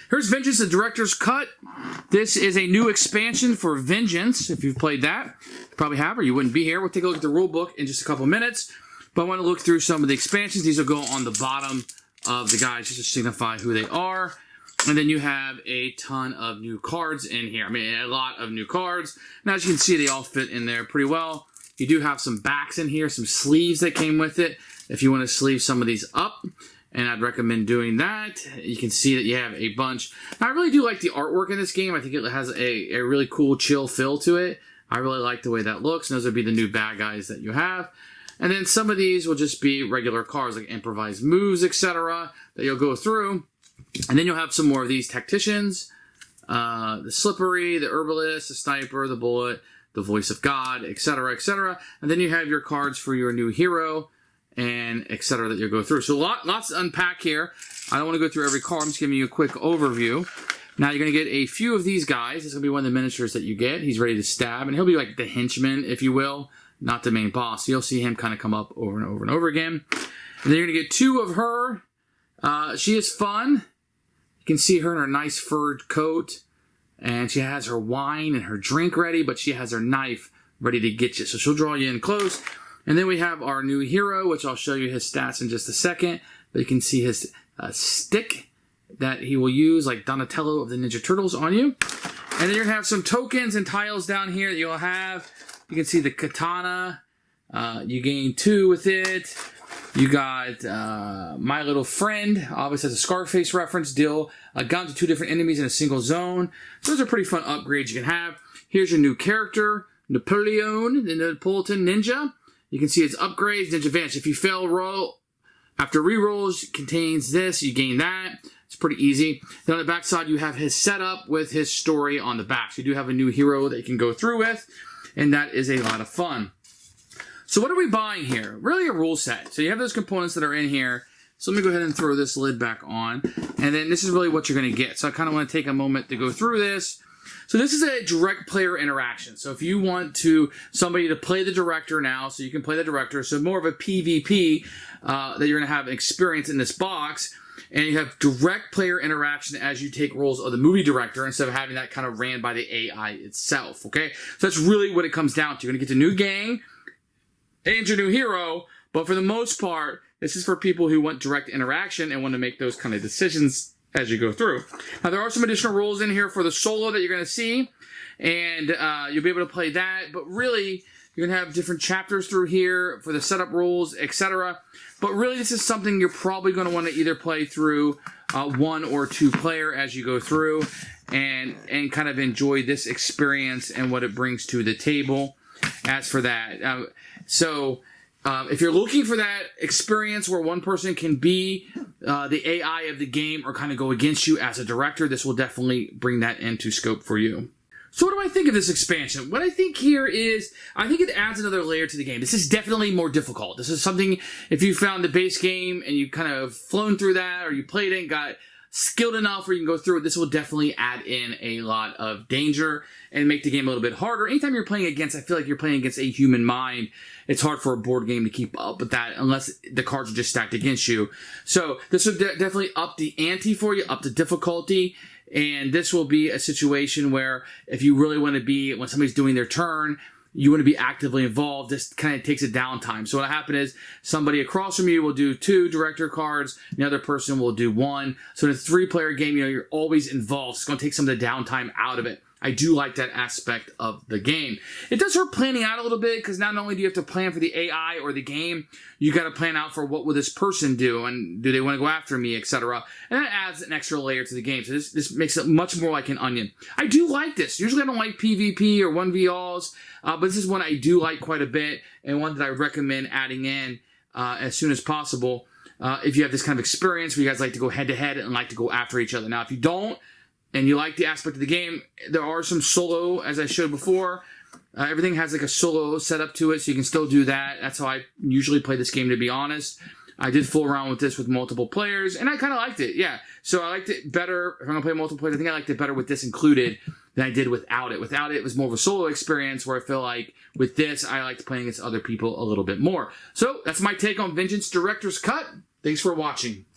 Here's Vengeance, the Director's Cut. This is a new expansion for Vengeance. If you've played that, you probably have, or you wouldn't be here. We'll take a look at the rule book in just a couple minutes. But I want to look through some of the expansions. These will go on the bottom of the guide just to signify who they are. And then you have a ton of new cards in here. I mean, a lot of new cards. Now, as you can see, they all fit in there pretty well. You do have some backs in here, some sleeves that came with it, if you want to sleeve some of these up. And I'd recommend doing that. You can see that you have a bunch. Now, I really do like the artwork in this game. I think it has a really cool, chill feel to it. I really like the way that looks. And those would be the new bad guys that you have. And then some of these will just be regular cards, like improvised moves, etc., that you'll go through. And then you'll have some more of these tacticians, the slippery, the herbalist, the sniper, the bullet, the voice of God, etc., etc. And then you have your cards for your new hero, and etc. that you'll go through. So lots to unpack here. I don't want to go through every card. I'm just giving you a quick overview. Now you're going to get a few of these guys. This is going to be one of the miniatures that you get. He's ready to stab, and he'll be like the henchman, if you will, not the main boss. You'll see him kind of come up over and over and over again. And then you're going to get two of her. She is fun. You can see her in her nice furred coat, and she has her wine and her drink ready, but she has her knife ready to get you. So she'll draw you in close. And then we have our new hero, which I'll show you his stats in just a second. But you can see his stick that he will use, like Donatello of the Ninja Turtles, on you. And then you're going to have some tokens and tiles down here that you'll have. You can see the katana. You gain 2 with it. You got My Little Friend. Obviously, has a Scarface reference. Deal a gun to 2 different enemies in a single zone. So those are pretty fun upgrades you can have. Here's your new character, Napoleon, the Neapolitan Ninja. You can see its upgrades, Ninja Advantage. If you fail roll, after rerolls, contains this, you gain that. It's pretty easy. Then on the back side, you have his setup with his story on the back. So you do have a new hero that you can go through with, and that is a lot of fun. So what are we buying here? Really a rule set. So you have those components that are in here. So let me go ahead and throw this lid back on. And then this is really what you're going to get. So I kind of want to take a moment to go through this. So this is a direct player interaction. So if you want somebody to play the director now, so you can play the director, so more of a PvP that you're going to have experience in this box, and you have direct player interaction as you take roles of the movie director instead of having that kind of ran by the AI itself, okay? So that's really what it comes down to. You're going to get the new gang and your new hero, but for the most part, this is for people who want direct interaction and want to make those kind of decisions as you go through. Now, there are some additional rules in here for the solo that you're going to see, and you'll be able to play that, but really, you're going to have different chapters through here for the setup rules, etc. But really, this is something you're probably going to want to either play through 1 or 2 player as you go through and kind of enjoy this experience and what it brings to the table. As for that, if you're looking for that experience where one person can be the AI of the game or kind of go against you as a director, this will definitely bring that into scope for you. So what do I think of this expansion? What I think here is, I think it adds another layer to the game. This is definitely more difficult. This is something, if you found the base game and you kind of flown through that, or you played it and got skilled enough where you can go through it, this will definitely add in a lot of danger and make the game a little bit harder. Anytime you're playing against, I feel like you're playing against a human mind, it's hard for a board game to keep up with that unless the cards are just stacked against you. So this will definitely up the ante for you, up the difficulty. And this will be a situation where if you really want to be, when somebody's doing their turn, you want to be actively involved, this kind of takes a downtime. So what happens is somebody across from you will do 2 director cards, and the other person will do 1. So in a 3-player game, you're always involved. It's going to take some of the downtime out of it. I do like that aspect of the game. It does hurt planning out a little bit, because not only do you have to plan for the AI or the game, you got to plan out for what will this person do, and do they want to go after me, etc. And that adds an extra layer to the game. So this makes it much more like an onion. I do like this. Usually I don't like PvP or 1v-alls, but this is one I do like quite a bit, and one that I recommend adding in as soon as possible. If you have this kind of experience where you guys like to go head-to-head and like to go after each other. Now, if you don't, and you like the aspect of the game, there are some solo, as I showed before. Everything has like a solo setup to it, so you can still do that. That's how I usually play this game, to be honest. I did fool around with this with multiple players, and I kind of liked it, yeah. So I liked it better. If I'm going to play multiple players, I think I liked it better with this included than I did without it. Without it, it was more of a solo experience, where I feel like with this, I liked playing against other people a little bit more. So that's my take on Vengeance Director's Cut. Thanks for watching.